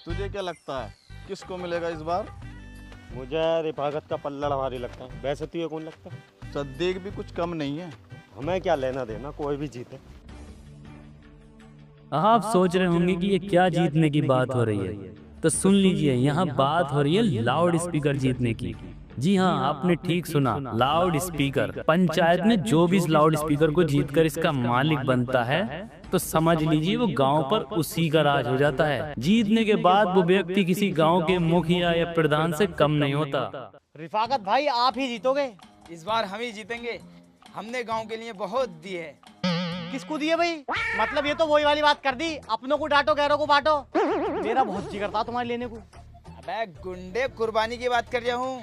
तुझे क्या लगता है किसको मिलेगा इस बार? मुझे रिफाकत का पल्ला भारी लगता है। वैसे तुझे कौन लगता है? सद्दीक भी कुछ कम नहीं है। हमें क्या लेना देना, कोई भी जीते। आप सोच रहे होंगे कि ये क्या जीतने की बात हो रही है, तो सुन लीजिए, यहाँ बात हो रही है लाउड स्पीकर जीतने की। जी हाँ, आपने ठीक सुना, लाउड स्पीकर। पंचायत में जो भी इस लाउड स्पीकर को जीतकर इसका मालिक बनता है, तो समझ लीजिए वो गांव पर उसी का राज हो जाता है। जीतने के बाद वो व्यक्ति किसी गांव के मुखिया या प्रधान से कम नहीं होता। रिफाकत भाई, आप ही जीतोगे। इस बार हम ही जीतेंगे। हमने गांव के लिए बहुत दिए। किसको दिए भाई? मतलब ये तो वही वाली बात कर दी, अपनों को डांटो गैरों को बांटो। मेरा बहुत जी करता तुम्हारे लेने को। अबे गुंडे, कुर्बानी की बात कर रहा हूँ।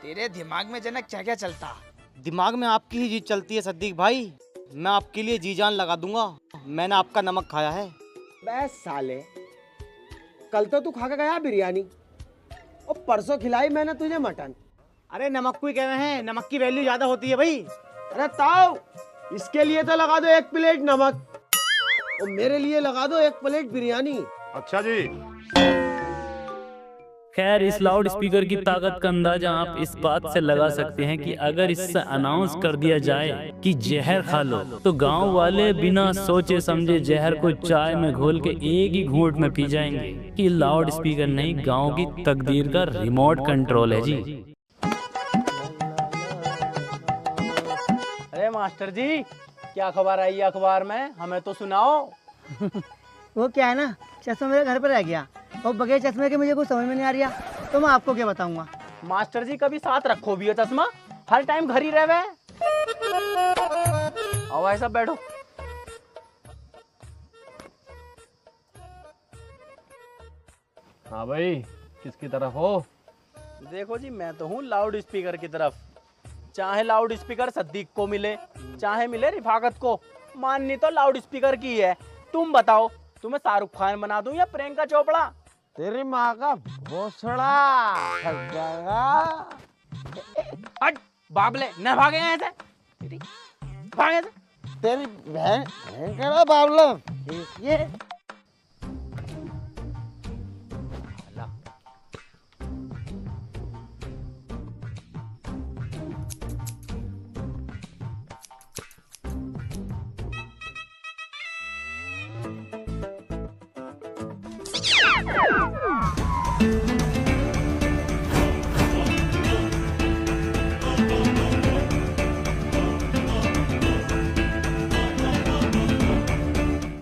तेरे दिमाग में जनक क्या क्या चलता? दिमाग में आपकी ही जीत चलती है सद्दीक भाई। मैं आपके लिए जी जान लगा दूंगा। मैंने आपका नमक खाया है। बे साले, कल तो तू खा के गया बिरयानी और परसों खिलाई मैंने तुझे मटन। अरे नमक को ही कह रहे हैं, नमक की वैल्यू ज्यादा होती है भाई। अरे ताऊ, इसके लिए तो लगा दो 1 प्लेट नमक और मेरे लिए लगा दो 1 प्लेट बिरयानी। अच्छा जी। खैर, इस लाउड स्पीकर की ताकत का अंदाजा आप इस बात से लगा सकते हैं कि अगर इससे अनाउंस कर दिया जाए कि जहर खा लो, तो गांव वाले बिना सोचे समझे जहर को चाय में घोल के एक ही घूंट में पी जाएंगे। कि लाउड स्पीकर नहीं, गांव की तकदीर का रिमोट कंट्रोल है जी। अरे मास्टर जी, क्या खबर आई है अखबार में? हमें तो सुनाओ। वो क्या है ना, चश्मा मेरे घर पर रह गया और बगैर चश्मे के मुझे कुछ समझ में नहीं आ रहा, तो मैं आपको क्या बताऊंगा। मास्टर जी, कभी साथ रखो भी हो चश्मा? हर टाइम घर ही रहे। आओ भाई साहब, बैठो। हाँ भाई, किसकी तरफ हो? देखो जी, मैं तो हूँ लाउड स्पीकर की तरफ। चाहे लाउड स्पीकर सद्दीक को मिले, चाहे मिले रिफाकत को, माननी तो लाउड स्पीकर की है। तुम बताओ, तुम्हें शाहरुख खान बना दूं या प्रियंका चोपड़ा? तेरी माँ का भोसड़ा फंस जाएगा। हट बाबले, न भागे यहाँ से। भागे से। तेरी बहन का बाबला ये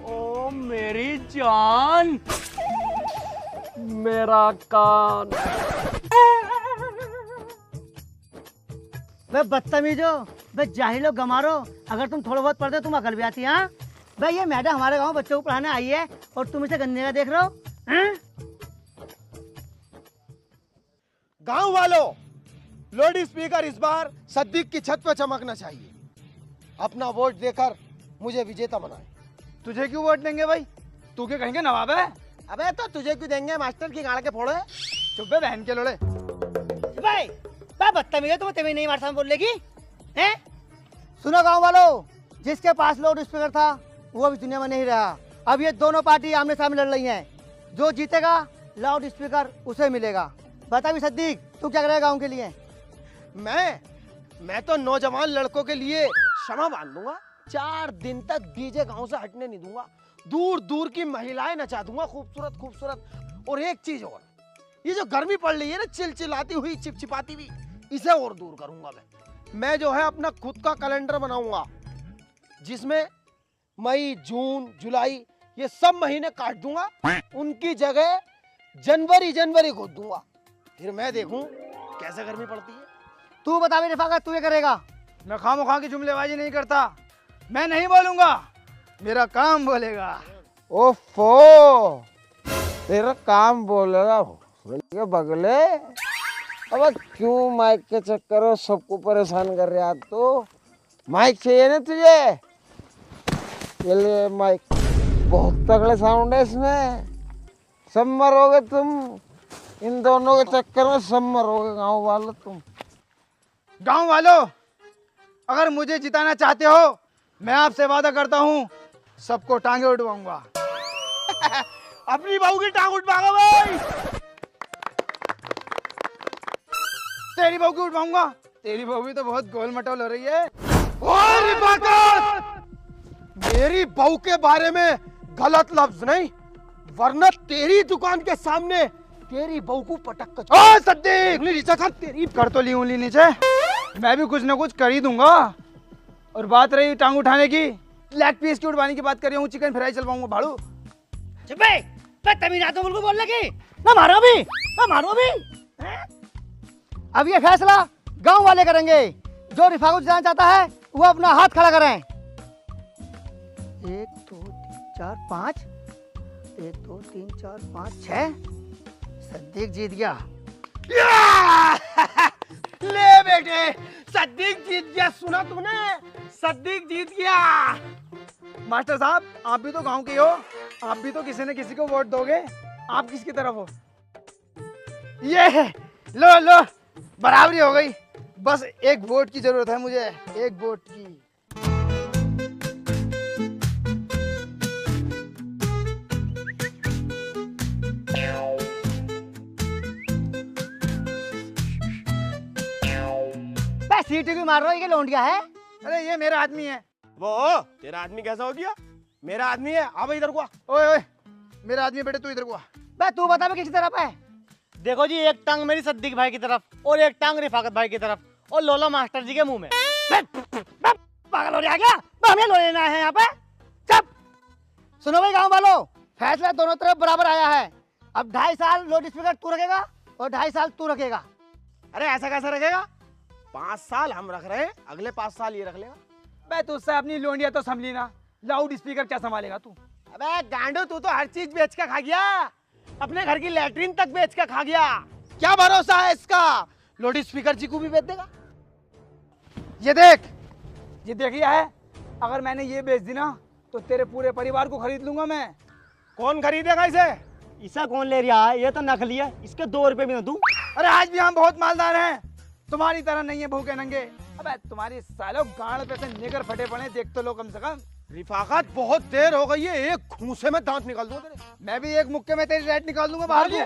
ओ मेरी जान, मेरा कान। वे बदतमीजो, वे जाहिलो गमारो, अगर तुम थोड़ा बहुत पढ़ते तुम अकल भी आती है। हाँ भाई, ये मैडम हमारे गांव बच्चों को पढ़ाने आई है और तुम इसे गंदे का देख रहे हो। गांव वालों, लाउड स्पीकर इस बार सद्दीक की छत पे चमकना चाहिए। अपना वोट देकर मुझे विजेता बनाए। तुझे क्यों वोट देंगे भाई? तू क्या कहेंगे नवाब है? अबे तो तुझे क्यों देंगे, मास्टर की गाड़ के फोड़े। चुप बे बहन के लोड़े। भाई बदतमीज है, तुम्हें नहीं मारता बोलने की हैं? सुनो गांव वालों, जिसके पास लाउड स्पीकर था वो अभी दुनिया में नहीं रहा। अब ये दोनों पार्टी आमने सामने लड़ रही हैं। जो जीतेगा लाउड स्पीकर उसे मिलेगा। बता भी सद्दीक, तू क्या करेगा गांव के लिए? मैं तो नौजवान लड़कों के लिए क्षमा बांध दूंगा। 4 दिन तक डीजे गांव से हटने नहीं दूंगा। दूर दूर की महिलाएं नचा दूंगा, खूबसूरत खूबसूरत। और एक चीज और, ये जो गर्मी पड़ रही है ना, चिलचिलाती हुई, चिपचिपाती हुई, इसे और दूर करूंगा। मैं जो है अपना खुद का कैलेंडर बनाऊंगा, जिसमें मई, जून, जुलाई ये सब महीने काट दूंगा। उनकी जगह जनवरी खोद दूंगा। फिर मैं देखूं कैसे गर्मी पड़ती है। तू बता भी रिफाकत, तू ये करेगा? मैं खामोखा की जुमलेबाजी नहीं करता। मैं नहीं बोलूंगा, मेरा काम बोलेगा। ओफो, तेरा काम बोल रहा बगले। अब क्यों माइक के चक्कर में सबको परेशान कर रहा? तो माइक चाहिए ना तुझे? ये ले माइक, बहुत तगड़े साउंड है इसमें। सब मरोगे तुम, इन दोनों के चक्कर में सब मरोगे गाँव वालों तुम। गांव वालों, अगर मुझे जिताना चाहते हो, मैं आपसे वादा करता हूं सबको टांगे उठवाऊंगा। अपनी बहू की टांग उठ भागा भाई। तेरी बहू की उठवाऊंगा। तेरी बहू भी तो बहुत गोल मटोल हो रही है। और रिफाकत, मेरी बहू के बारे में गलत लफ्ज नहीं, वरना तेरी दुकान के सामने तेरी बहू को पटक कर। ओ सद्दीक, नीचे कर तेरी। कर तो ली उंगली नीचे। मैं भी कुछ ना कुछ कर ही दूंगा। और बात रही टांग उठाने की, लेग पीस की उठवाने की बात कर रही हूँ, चिकन फ्राई चलवाऊंगा भाड़ू। चुप है, तमीज आता मुझको बोलने की। ना मारो अभी, ना मारो अभी। अब ये फैसला गांव वाले करेंगे। जो रिफाकत जाना चाहता है वो अपना हाथ खड़ा करें। 1 2 3 4 5, 1 2 3 4 5 6। सद्दीक जीत गया। ले बेटे, सद्दीक जीत गया। सुना तूने, सद्दीक जीत गया। मास्टर साहब, आप भी तो गांव के हो, आप भी तो किसी न किसी को वोट दोगे। आप किसकी तरफ हो? ये लो लो, बराबरी हो गई। बस एक वोट की जरूरत है मुझे, एक वोट की। सीटी भी मार रहा है, ये लौंडिया है। अरे ये मेरा आदमी है। वो तेरा आदमी कैसा हो गया? मेरा आदमी है। अब इधर को आ। ओए ओए, मेरा आदमी बेटे, तू इधर को आ। बे तू बता, मैं किसी तरफ है? देखो जी, एक टांग मेरी सद्दीक भाई की तरफ और एक टांग रिफाकत भाई की तरफ और लोला मास्टर जी के मुंह में। पागल हो रहा क्या? हमें लो लेना है यहाँ पे। चुप। सुनो भाई गांव वालों, फैसला दोनों तरफ बराबर आया है। अब 2.5 साल लाउड स्पीकर तू रखेगा और 2.5 साल तू रखेगा। अरे ऐसा कैसा रखेगा? 5 साल हम रख रहे हैं, अगले 5 साल ये रख लेगा। बे तू उससे अपनी लोंडिया तो संभली ना, लाउड स्पीकर क्या संभालेगा तू? अबे गांडो, तू तो हर चीज बेच के खा गया। अपने घर की लैट्रिन तक बेच के खा गया। क्या भरोसा है इसका? लाउड स्पीकर जी को भी बेच देगा। ये देख, ये देखिए है, अगर मैंने ये बेच दी ना तो तेरे पूरे परिवार को खरीद लूंगा मैं। कौन खरीदेगा इसे? इसे कौन ले रहा है? ये तो नकली है, इसके 2 रुपए भी ना दूं। अरे आज भी हम बहुत मालदार हैं, तुम्हारी तरह नहीं है भूखे नंगे। अबे तुम्हारी सालों गाड़ पे से निकर फटे पड़े, देख तो लो कम से कम। रिफाकत, बहुत देर हो गई है, एक घूंसे में दांत निकाल दूंगा तेरे। मैं भी एक मुक्के में तेरी रेट निकाल दूंगा बाहर को।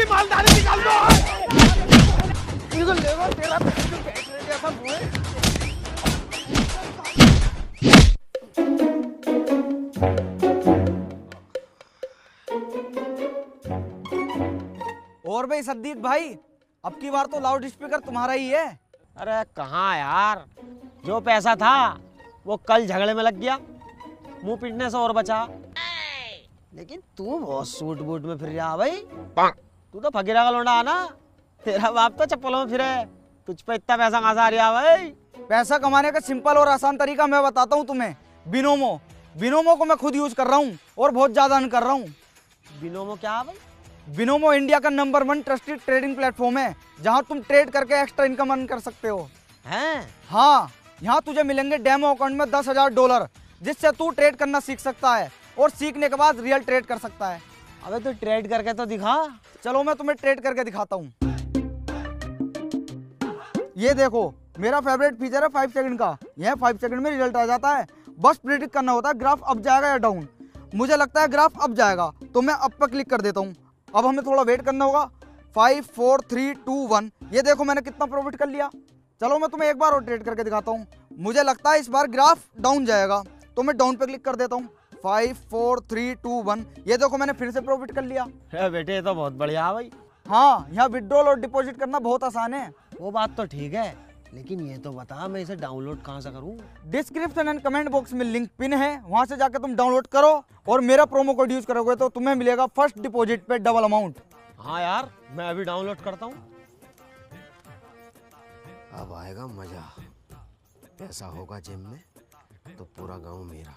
मालदारी निकाल दो। बिल्कुल देखो, तेरा कैश रेट ऐसा मुंह है। और भाई सद्दीक भाई, अब की बार तो लाउड स्पीकर तुम्हारा ही है। अरे कहाँ यार, जो पैसा था वो कल झगड़े में लग गया, मुंह पीटने से और बचा। लेकिन तू बहुत सूट बूट में फिर रहा भाई। तू तो फकीरा का लौंडा है ना, तेरा बाप तो चप्पलों में फिरे, तुझ पे इतना पैसा कहाँ से आ रहा भाई? पैसा कमाने का सिंपल और आसान तरीका मैं बताता हूँ तुम्हें। बिनोमो, बिनोमो को मैं खुद यूज कर रहा हूँ और बहुत ज्यादा अर्न कर रहा हूँ। बिनोमो क्या है भाई? बिनोमो इंडिया का नंबर 1 ट्रस्टेड ट्रेडिंग प्लेटफॉर्म है, जहाँ तुम ट्रेड करके एक्स्ट्रा इनकम अर्न कर सकते हो। हैं? हाँ, यहाँ तुझे मिलेंगे डेमो अकाउंट में $10,000, जिससे तू ट्रेड करना सीख सकता है और सीखने के बाद रियल ट्रेड कर सकता है। अबे तो ट्रेड करके तो दिखा। चलो मैं तुम्हें ट्रेड करके दिखाता हूँ। ये देखो, मेरा फेवरेट फीचर है 5 सेकंड का। यह 5 सेकंड में रिजल्ट आ जाता है। बस प्रेडिक्ट करना होता है ग्राफ अप जाएगा या डाउन। मुझे लगता है ग्राफ अप जाएगा, तो मैं अप पर क्लिक कर देता हूँ। अब हमें थोड़ा वेट करना होगा। 5 4 3 2 1। ये देखो मैंने कितना प्रॉफिट कर लिया। चलो मैं तुम्हें एक बार और ट्रेड करके दिखाता हूँ। मुझे लगता है इस बार ग्राफ डाउन जाएगा, तो मैं डाउन पे क्लिक कर देता हूँ। 5 4 3 2 1। ये देखो मैंने फिर से प्रॉफिट कर लिया। अरे बेटे, ये तो बहुत बढ़िया है भाई। हाँ, यहाँ विड्रॉल और डिपॉजिट करना बहुत आसान है। वो बात तो ठीक है, लेकिन ये तो बता मैं इसे डाउनलोड कहाँ से करूँ? डिस्क्रिप्शन एंड कमेंट बॉक्स में लिंक पिन है, वहां से जाकर तुम डाउनलोड करो और मेरा प्रोमो कोड यूज करोगे तो तुम्हें मिलेगा फर्स्ट डिपॉजिट पे डबल अमाउंट। हाँ यार, मैं अभी डाउनलोड करता हूँ। अब आएगा मजा। पैसा होगा जेब में तो पूरा गांव मेरा।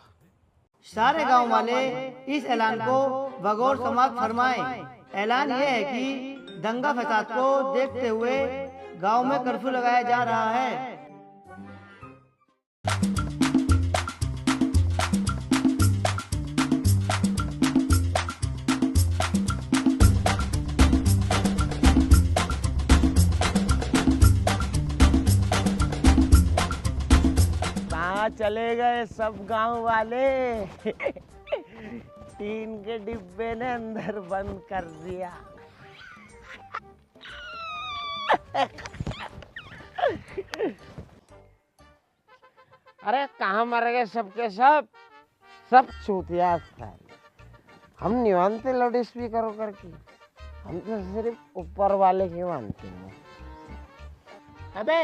सारे गांव वाले इस ऐलान को बगौर समाप्त फरमाएं। ऐलान यह है कि दंगा फसाद को देखते हुए गांव में कर्फ्यू लगाया जा रहा है। चले गए सब गांव वाले। टीन के डिब्बे ने अंदर बंद कर दिया। अरे कहाँ मर गए सबके सब चूतिया था। हम नहीं मानते लाउड स्पीकर करके, हम तो सिर्फ ऊपर वाले की मानते हैं। अबे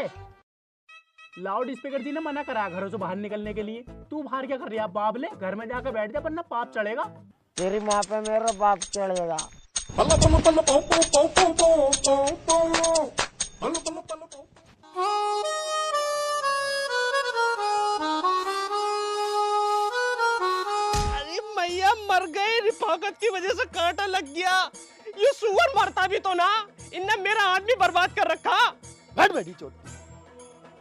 लाउड स्पीकर जी ने मना करा घरों से बाहर निकलने के लिए। तू बाहर क्या कर रही है बाबले? घर में जाकर बैठ जा वरना पाप चढ़ेगा। तेरी माँ पे मेरा बाप चढ़ेगा। अरे मैया मर गए, रिफाकत की वजह से कांटा लग गया। ये सुअर मरता भी तो ना, इनने मेरा आदमी बर्बाद कर रखा। बैठ बैठी चोट,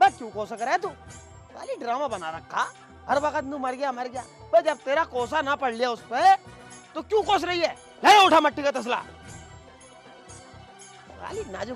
बैठ। क्यों कोसा कर रहा है तू? खाली ड्रामा बना रखा, हर वक्त नू मर गया मर गया। पर जब तेरा कोसा ना पड़ लिया उस पे तो क्यों कोस रही है? ले उठा मट्टी का तसला। खाली नाजुक